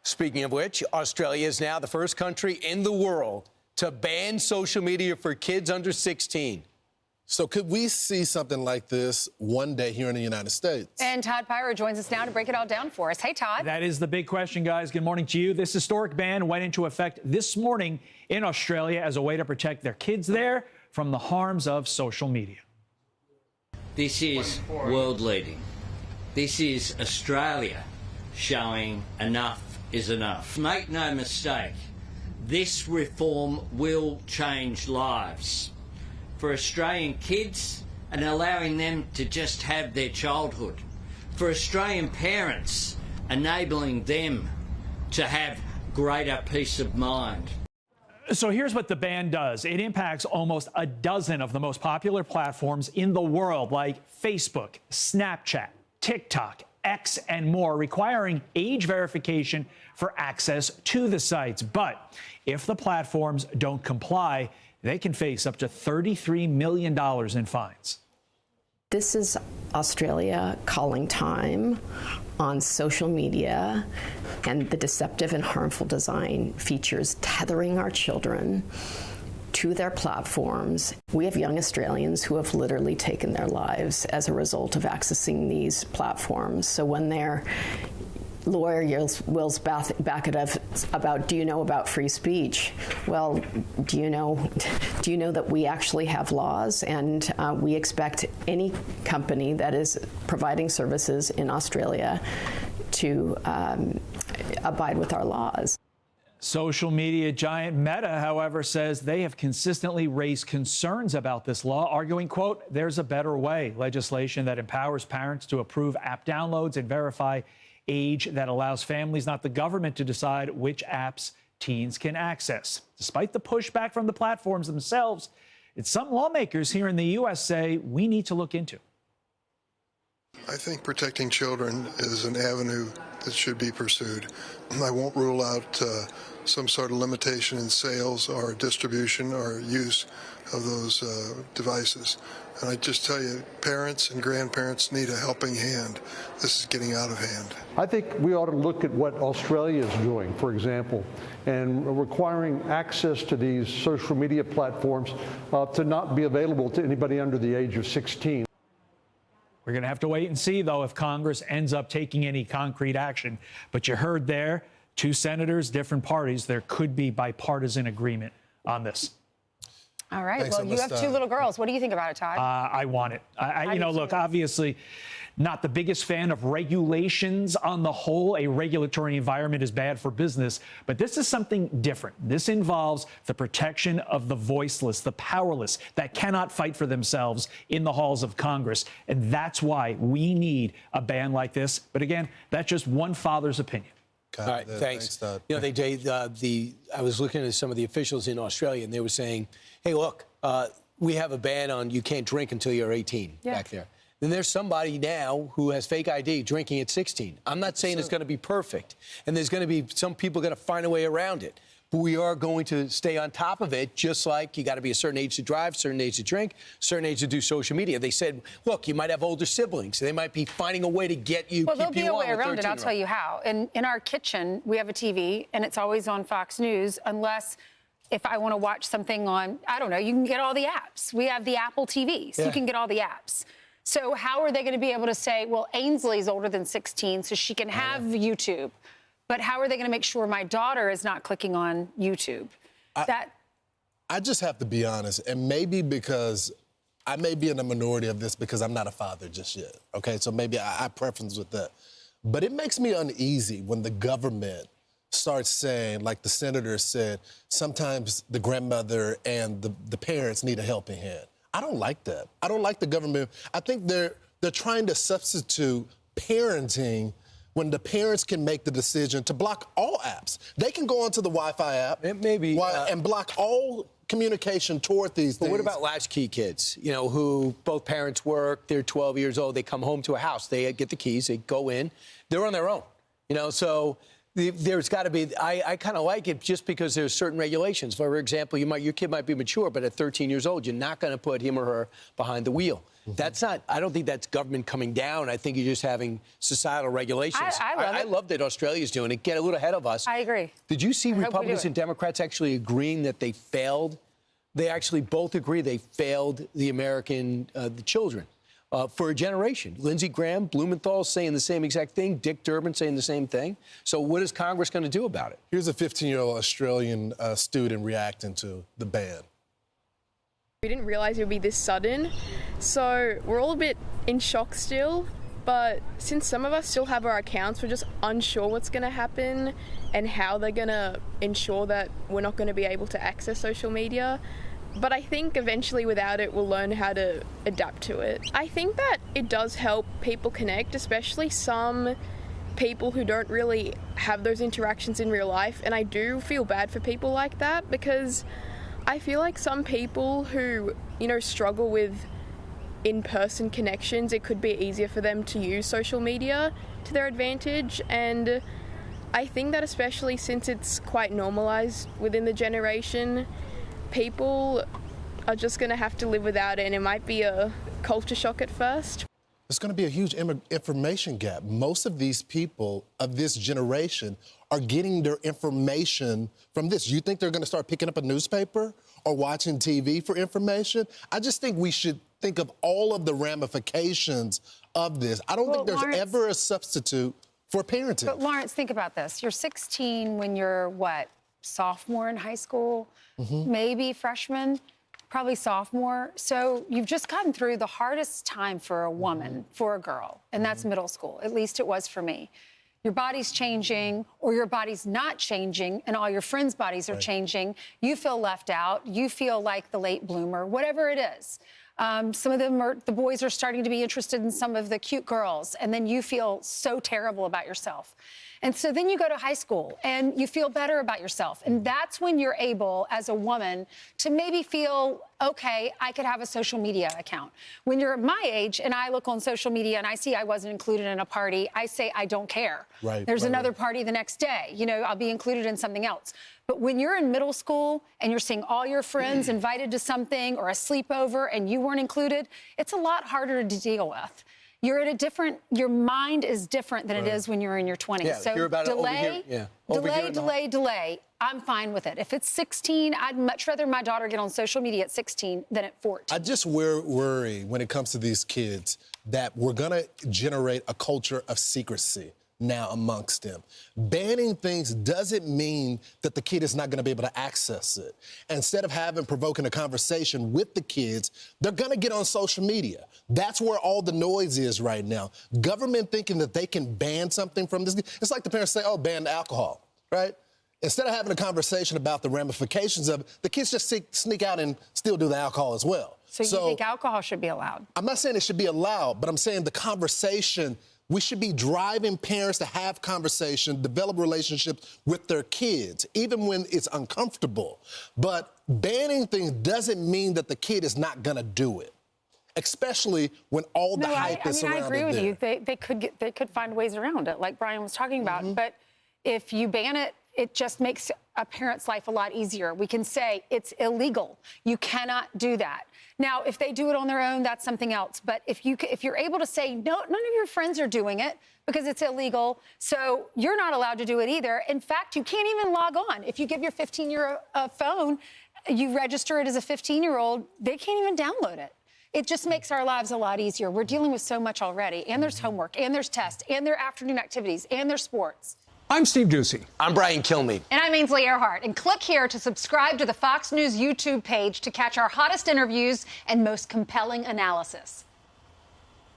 Speaking of which, Australia is now the first country in the world to ban social media for kids under 16. So could we see something like this one day here in the United States? And Todd Pyra joins us now to break it all down for us. Hey, Todd. That is the big question, guys. Good morning to you. This historic ban went into effect this morning in Australia as a way to protect their kids there from the harms of social media. This is world leading. This is Australia showing enough is enough. Make no mistake, this reform will change lives for Australian kids and allowing them to just have their childhood. For Australian parents, enabling them to have greater peace of mind. So here's what the ban does. It impacts almost a dozen of the most popular platforms in the world, like Facebook, Snapchat, TikTok, X, and more, requiring age verification for access to the sites. But if the platforms don't comply, they can face up to $33 million in fines. This is Australia calling time on social media and the deceptive and harmful design features tethering our children to their platforms. We have young Australians who have literally taken their lives as a result of accessing these platforms. So when their lawyer yells back at us about, do you know about free speech? Well, do you know that we actually have laws, and we expect any company that is providing services in Australia to abide with our laws. Social media giant Meta, however, says they have consistently raised concerns about this law, arguing, quote, there's a better way. Legislation that empowers parents to approve app downloads and verify age, that allows families, not the government, to decide which apps teens can access. Despite the pushback from the platforms themselves, it's some lawmakers here in the U.S. say we need to look into. I think protecting children is an avenue that should be pursued. I won't rule out some sort of limitation in sales or distribution or use of those devices. And I just tell you, parents and grandparents need a helping hand. This is getting out of hand. I think we ought to look at what Australia is doing, for example, and requiring access to these social media platforms to not be available to anybody under the age of 16. We're going to have to wait and see, though, if Congress ends up taking any concrete action. But you heard there, two senators, different parties. There could be bipartisan agreement on this. All right. Thanks well, so you much, have two little girls. What do you think about it, Todd? I want it. You know, look, obviously, not the biggest fan of regulations on the whole. A regulatory environment is bad for business. But this is something different. This involves the protection of the voiceless, the powerless, that cannot fight for themselves in the halls of Congress. And that's why we need a ban like this. But again, that's just one father's opinion. All right, thanks. Todd. You know, I was looking at some of the officials in Australia, and they were saying, hey, look, we have a ban on you can't drink until you're 18 back there. Then there's somebody now who has fake ID drinking at 16. I'm not saying it's going to be perfect, and there's going to be some people going to find a way around it. But we are going to stay on top of it, just like you got to be a certain age to drive, certain age to drink, certain age to do social media. They said, look, you might have older siblings. So they might be finding a way to get you. Well, there'll be a way around it. I'll tell you how. In our kitchen, we have a TV, and it's always on Fox News, unless if I want to watch something on, I don't know, you can get all the apps. We have the Apple TV, so you can get all the apps. So how are they going to be able to say, well, Ainsley's older than 16, so she can have YouTube? But how are they going to make sure my daughter is not clicking on YouTube? I just have to be honest, and maybe because I may be in the minority of this because I'm not a father just yet, okay? So maybe I preference with that. But it makes me uneasy when the government starts saying, like the senator said, sometimes the grandmother and the parents need a helping hand. I don't like that. I don't like the government. I think they're trying to substitute parenting when the parents can make the decision to block all apps. They can go onto the Wi-Fi app and block all communication toward these things. But what about latchkey kids, you know, who both parents work, they're 12 years old, they come home to a house, they get the keys, they go in, they're on their own, you know, so there's got to be, I kind of like it just because there's certain regulations. For example, your kid might be mature, but at 13 years old, you're not going to put him or her behind the wheel. That's not, I don't think that's government coming down. I think you're just having societal regulations. I love that Australia's doing it. Get a little ahead of us. I agree. Did you see I hope we Republicans do it. and Democrats actually agreeing that they failed? They actually both agree they failed the American, the children. For a generation. Lindsey Graham, Blumenthal saying the same exact thing, Dick Durbin saying the same thing. So what is Congress going to do about it? Here's a 15-year-old Australian student reacting to the ban. We didn't realize it would be this sudden, so we're all a bit in shock still. But since some of us still have our accounts, we're just unsure what's going to happen and how they're going to ensure that we're not going to be able to access social media. But I think eventually without it, we'll learn how to adapt to it. I think that it does help people connect, especially some people who don't really have those interactions in real life. And I do feel bad for people like that, because I feel like some people who, struggle with in-person connections, it could be easier for them to use social media to their advantage. And I think that especially since it's quite normalized within the generation, people are just going to have to live without it, and it might be a culture shock at first. There's going to be a huge information gap. Most of these people of this generation are getting their information from this. You think they're going to start picking up a newspaper or watching TV for information? I just think we should think of all of the ramifications of this. I don't think there's ever a substitute for parenting. But Lawrence, think about this. You're 16 when you're, sophomore in high school, maybe freshman, probably sophomore. So you've just gotten through the hardest time for a woman, for a girl, and that's middle school. At least it was for me. Your body's changing, or your body's not changing, and all your friends' bodies are changing. You feel left out. You feel like the late bloomer, whatever it is. Some of them the boys are starting to be interested in some of the cute girls, and then you feel so terrible about yourself. And so then you go to high school and you feel better about yourself. And that's when you're able, as a woman, to maybe feel, okay, I could have a social media account. When you're my age and I look on social media and I see I wasn't included in a party, I say, I don't care. There's another party the next day. I'll be included in something else. But when you're in middle school and you're seeing all your friends invited to something or a sleepover and you weren't included, it's a lot harder to deal with. You're at your mind is different than it is when you're in your 20s. Yeah, so hear about delay, delay. I'm fine with it. If it's 16, I'd much rather my daughter get on social media at 16 than at 14. I just worry when it comes to these kids that we're going to generate a culture of secrecy now amongst them. Banning things doesn't mean that the kid is not going to be able to access it. Instead of provoking a conversation with the kids, they're going to get on social media. That's where all the noise is right now. Government thinking that they can ban something from this. It's like the parents say, oh, ban alcohol, right? Instead of having a conversation about the ramifications of it, the kids just sneak out and still do the alcohol as well. So you think alcohol should be allowed? I'm not saying it should be allowed, but I'm saying the conversation. We should be driving parents to have conversation, develop relationships with their kids, even when it's uncomfortable. But banning things doesn't mean that the kid is not going to do it, especially when all the hype is surrounded. I agree with you. They could find ways around it, like Brian was talking about. But if you ban it, it just makes a parent's life a lot easier. We can say it's illegal. You cannot do that. Now, if they do it on their own, that's something else. But if you're able to say, no, none of your friends are doing it because it's illegal, so you're not allowed to do it either. In fact, you can't even log on. If you give your 15-year-old phone, you register it as a 15-year-old, they can't even download it. It just makes our lives a lot easier. We're dealing with so much already, and there's homework, and there's tests, and there are afternoon activities, and there's sports. I'm Steve Ducey. I'm Brian Kilmeade. And I'm Ainsley Earhart. And click here to subscribe to the Fox News YouTube page to catch our hottest interviews and most compelling analysis.